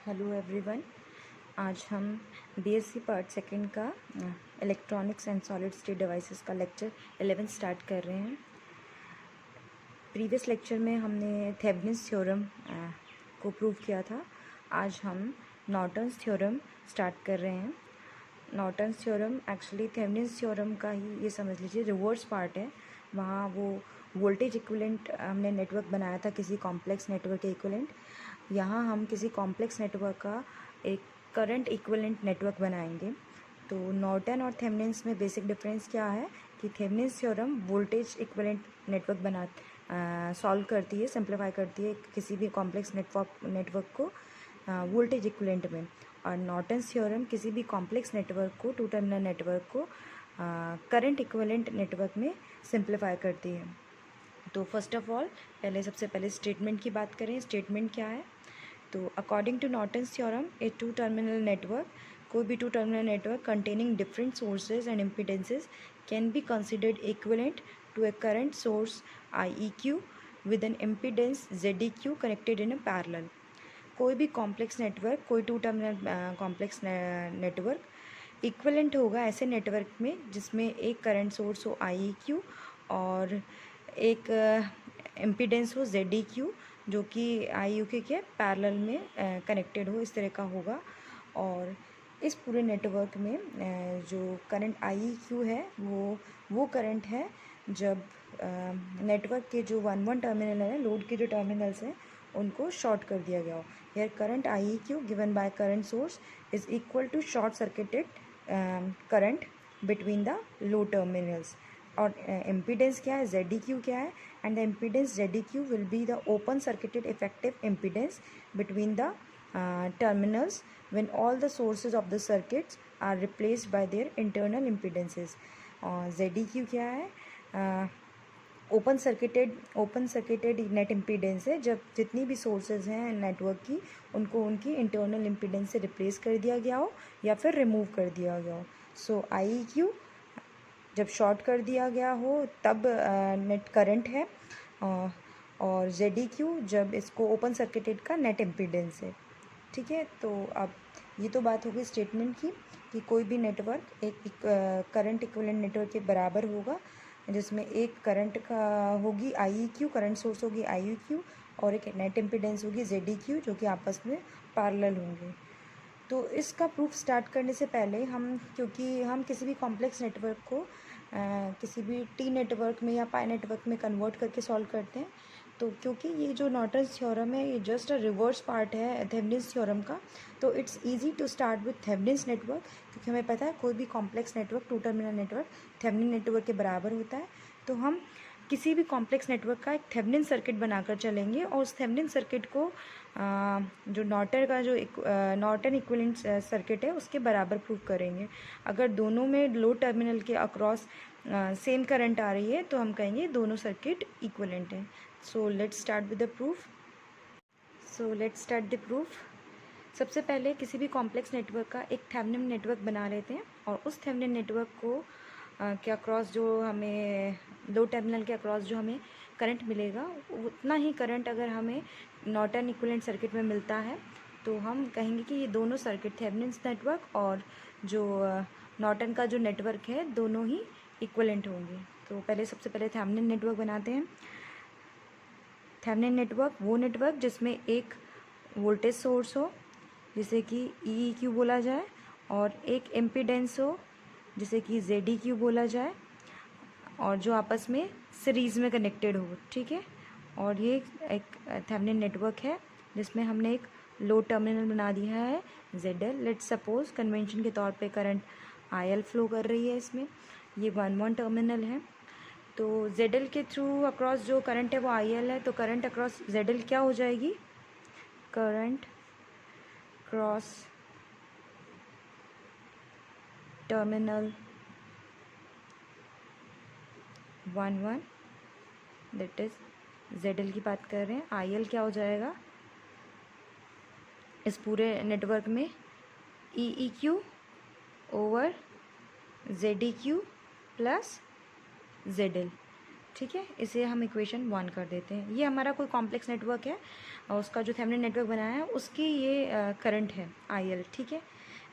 Hello everyone. आज हम BSc part second का electronics and solid state devices का लेक्चर 11 स्टार्ट कर रहे हैं। प्रीवियस लेक्चर में हमने थेवेनिन्स थ्योरम को प्रूव किया था। आज हम नॉर्टन्स थ्योरम स्टार्ट कर रहे हैं। Norton's theorem actually Thevenin's theorem का ही ये समझ लीजिए रिवर्स पार्ट है। वहाँ वो वोल्टेज इक्विवेलेंट हमने नेटवर्क बनाया था किसी कॉम्प्लेक्स नेटवर्क के इक्विवेलेंट। यहाँ हम किसी कॉम्प्लेक्स नेटवर्क का एक करंट इक्विवेलेंट नेटवर्क बनाएंगे। तो नॉर्टन और थेवेनिन्स में बेसिक डिफरेंस क्या है कि Thevenin's theorem voltage equivalent network solve करती है, सिंप्लीफाई करती है किसी भी कॉम्प्लेक्स नेटवर्क को वोल्टेज इक्विवेलेंट में, और नॉर्टन्स थ्योरम किसी भी कॉम्प्लेक्स नेटवर्क को, टू टर्मिनल नेटवर्क को करंट इक्विवेलेंट नेटवर्क में सिंप्लीफाई करती है। तो फर्स्ट ऑफ ऑल सबसे पहले स्टेटमेंट की बात करें। स्टेटमेंट क्या है? तो according to Norton's theorem a two terminal network, कोई भी two terminal network containing different sources and impedances can be considered equivalent to a current source IEQ with an impedance ZEQ connected in a parallel. कोई भी complex network, कोई two terminal complex network equivalent होगा ऐसे network में जिसमें एक current source हो IEQ और एक इम्पीडेंस हो ZEQ जो कि IUK के पैरेलल में कनेक्टेड हो, इस तरह का होगा। और इस पूरे नेटवर्क में जो करंट IEQ है वो करंट है जब नेटवर्क के जो वन टर्मिनल है, लोड के जो टर्मिनल्स हैं, उनको शॉर्ट कर दिया गया हो। Here current IEQ given by current source is equal to short circuited current between the low terminals. और इम्पीडेंस क्या है, ZEQ क्या है, and the impedance ZEQ will be the open circuited effective impedance between the terminals when all the sources of the circuits are replaced by their internal impedances। ZEQ क्या है? Open circuited net impedance है जब जितनी भी sources हैं network की उनको उनकी इंटरनल इम्पीडेंस से रिप्लेस कर दिया गया हो या फिर रिमूव कर दिया गया हो। सो IEQ जब शॉर्ट कर दिया गया हो तब नेट करंट है, और ZEQ जब इसको ओपन सर्किटेड का नेट इम्पीडेंस है। ठीक है, तो अब ये तो बात हो गई स्टेटमेंट की कि कोई भी नेटवर्क एक करंट इक्विवेलेंट नेटवर्क के बराबर होगा जिसमें एक करंट का होगी IEQ, करंट सोर्स होगी IEQ, और एक नेट इम्पीडेंस होगी ZEQ जो कि आपस में पैरेलल होंगे। तो इसका प्रूफ स्टार्ट करने से पहले क्योंकि हम किसी भी कॉम्प्लेक्स नेटवर्क को किसी भी T नेटवर्क में या पाई नेटवर्क में कन्वर्ट करके सॉल्व करते हैं, तो क्योंकि ये जो नॉर्टन्स थ्योरम है ये जस्ट अ रिवर्स पार्ट है थेवेनिन्स थ्योरम का, तो it's easy to start with Thevenin's network, क्योंकि हमें पता है कोई भी complex network, two terminal network Thevenin network के बराबर होता है। तो हम किसी भी कॉम्प्लेक्स नेटवर्क का एक थेवेनिन सर्किट बनाकर चलेंगे और उस थेवेनिन सर्किट को जो नॉर्टन इक्विवेलेंट सर्किट है उसके बराबर प्रूव करेंगे। अगर दोनों में लो टर्मिनल के अक्रॉस सेम करंट आ रही है तो हम कहेंगे दोनों सर्किट इक्विवेलेंट है। So let's start with the proof. सबसे पहले किसी भी कॉम्प्लेक्स नेटवर्क का एक थेवेनिन नेटवर्क बना लेते हैं और उस थेवेनिन नेटवर्क को के अक्रॉस जो हमें लो टर्मिनल के अक्रॉस जो हमें करंट मिलेगा उतना ही करंट अगर हमें नॉर्टन इक्विवेलेंट सर्किट में मिलता है तो हम कहेंगे कि ये दोनों सर्किट थेवेनिन्स नेटवर्क और जो नॉर्टन का जो नेटवर्क है दोनों ही इक्विवेलेंट होंगे। तो सबसे पहले थेवेनिन नेटवर्क बनाते हैं। थेवेनिन नेटवर्क वो नेटवर्क जिसमें एक वोल्टेज सोर्स हो जिसे कि EEQ बोला जाए, और एक इम्पीडेंस हो जिसे कि ZEQ बोला जाए, और जो आपस में सीरीज़ में कनेक्टेड हो। ठीक है, और ये एक थेवेनिन नेटवर्क है जिसमें हमने एक लो टर्मिनल बना दिया है ZL। लेट्स सपोज कन्वेंशन के तौर पे करंट IL फ्लो कर रही है इसमें, ये 1 टर्मिनल है। तो ZL के थ्रू अक्रॉस जो करंट है वो IL है, तो करंट अक्रॉस ZL क्या हो जाएगी? Current cross terminal 1 that is ZL की बात कर रहे हैं। IL क्या हो जाएगा इस पूरे नेटवर्क में? EEQ over ZEQ plus ZL। ठीक है, इसे हम इक्वेशन 1 कर देते हैं। ये हमारा कोई कॉम्प्लेक्स नेटवर्क है और उसका जो थेवेनिन नेटवर्क बनाया है उसकी ये करंट है IL। ठीक है,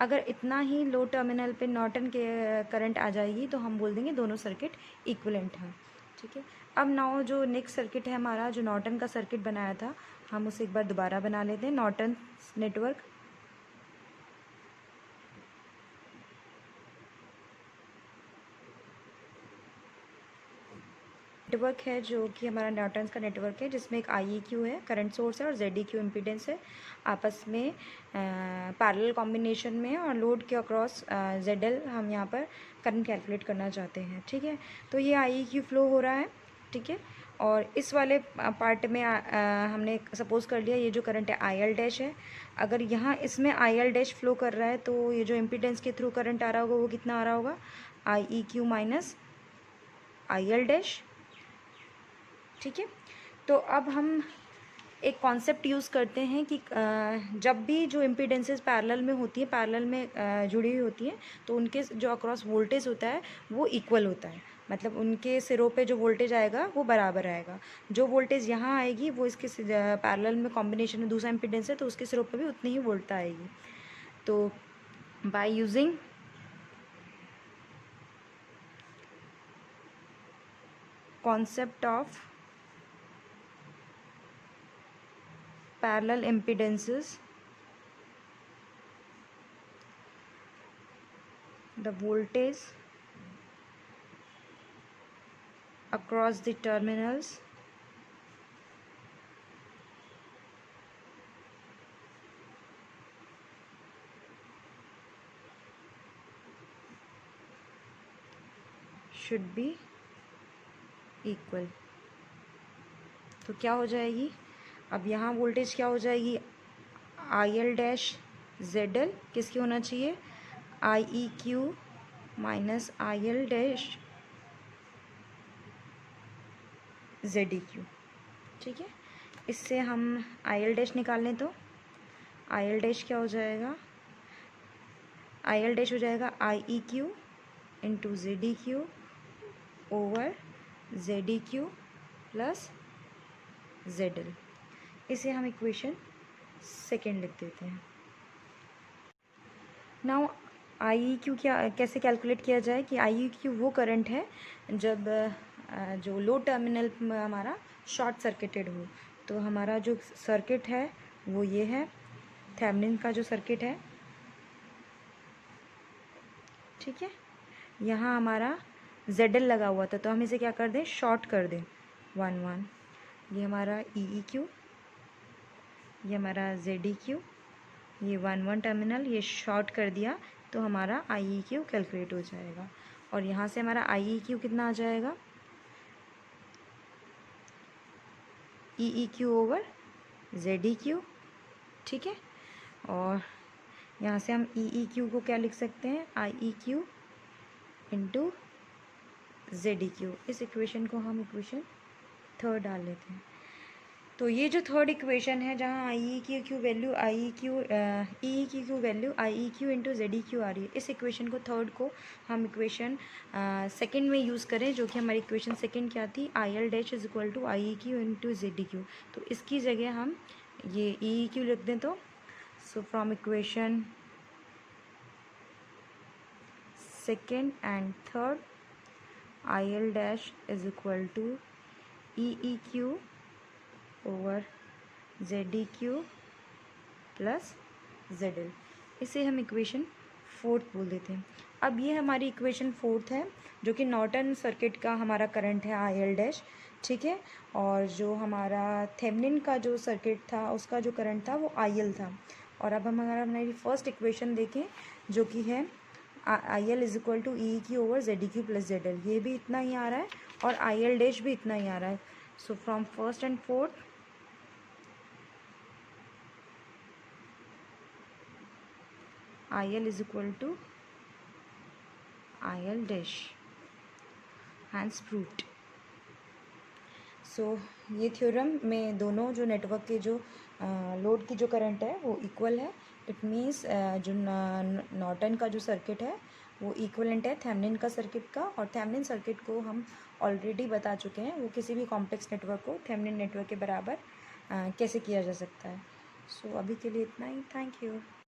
अगर इतना ही लो टर्मिनल पे नॉर्टन के करंट आ जाएगी तो हम बोल देंगे दोनों सर्किट इक्विवेलेंट हैं। ठीक है, अब नाउ जो नेक्स्ट सर्किट है हमारा, जो नॉर्टन का सर्किट बनाया था, हम उसे एक बार दोबारा बना लेते हैं। नॉर्टन नेटवर्क नेटवर्क है जो कि हमारा नॉर्टन्स का नेटवर्क है, जिसमें एक IEQ है, करंट सोर्स है, और ZEQ इम्पीडेंस है, आपस में पैरेलल कॉम्बिनेशन में, और लोड के अक्रॉस ZL हम यहाँ पर करंट कैलकुलेट करना चाहते हैं। ठीक है, तो ये IEQ फ्लो हो रहा है। ठीक है, और इस वाले पार्ट में हमने सपोज कर लिया ये जो करंट है IL डैश है। अगर यहाँ इसमें IL डैश फ्लो कर रहा है तो ये जो इम्पीडेंस के थ्रू करंट आ रहा होगा वो कितना आ रहा होगा, IEQ माइनस IL डैश। ठीक है, तो अब हम एक कॉन्सेप्ट यूज़ करते हैं कि जब भी जो इम्पीडेंसेस पैरेलल में होती है, पैरेलल में जुड़ी हुई होती हैं, तो उनके जो अक्रॉस वोल्टेज होता है वो इक्वल होता है। मतलब उनके सिरों पे जो वोल्टेज आएगा वो बराबर आएगा। जो वोल्टेज यहाँ आएगी वो इसके पैरेलल में कॉम्बिनेशन में दूसरा इम्पीडेंस है तो उसके सिरों पे भी उतनी ही वोल्ट आएगी। तो by using concept of parallel impedances, the voltage across the terminals should be equal। तो क्या हो जाएगी, अब यहाँ वोल्टेज क्या हो जाएगी, IL डैश ZL किसकी होना चाहिए, IEQ minus IL dash ZEQ। ठीक है, इससे हम IL डैश निकाल लें तो IL डैश क्या हो जाएगा, IL डैश हो जाएगा IEQ into ZEQ over ZEQ plus ZL। इसे हम इक्वेशन सेकेंड लिख देते हैं। नाउ IEQ क्या कैसे कैलकुलेट किया जाए कि IEQ वो करंट है जब जो लो टर्मिनल में हमारा शॉर्ट सर्किटेड हो। तो हमारा जो सर्किट है वो ये है, थेवेनिन का जो सर्किट है। ठीक है, यहाँ हमारा ZL लगा हुआ था तो हम इसे क्या कर दें, शॉर्ट कर दें 1 ये हमारा EEQ, ये हमारा ZEQ, ये 1 टर्मिनल ये शॉर्ट कर दिया तो हमारा IEQ कैलकुलेट हो जाएगा। और यहाँ से हमारा IEQ कितना आ जाएगा, EEQ ओवर ZEQ। ठीक है, और यहाँ से हम EEQ को क्या लिख सकते हैं, IEQ इंटू ZEQ। इस इक्वेशन को हम इक्वेशन थर्ड डाल लेते हैं। तो ये जो थर्ड इक्वेशन है जहाँ EEQ की वैल्यू EEQ की वैल्यू IEQ इंटू ZEQ आ रही है, इस इक्वेशन को थर्ड को हम इक्वेशन सेकेंड में यूज़ करें, जो कि हमारी इक्वेशन सेकेंड क्या थी, IL dash is equal to IEQ into ZEQ। तो इसकी जगह हम ये EEQ लिख दें तो so from equation second and third IL dash is equal to EEQ over ZEQ plus ZL। इसे हम इक्वेशन फोर्थ बोल देते हैं। अब ये हमारी इक्वेशन फोर्थ है जो कि नॉर्टन सर्किट का हमारा करंट है IL डैश। ठीक है, और जो हमारा थेवेनिन का जो सर्किट था उसका जो करंट था वो IL था। और अब हम अगर हमारी फर्स्ट इक्वेशन देखें जो कि है IL is equal to EEQ over ZEQ plus ZL, ये भी इतना ही आ रहा है और IL डैश भी इतना ही आ रहा है। So from first and fourth IL is equal to IL dash, hence proved। सो ये थ्योरम में दोनों जो नेटवर्क के जो लोड की जो करंट है वो इक्वल है। इट मीन्स जो नॉर्टन का जो सर्किट है वो इक्वलेंट है थेवेनिन का सर्किट का, और थेवेनिन सर्किट को हम ऑलरेडी बता चुके हैं, वो किसी भी कॉम्प्लेक्स नेटवर्क को थेवेनिन नेटवर्क के बराबर कैसे किया जा सकता है। सो अभी के लिए इतना ही। Thank you.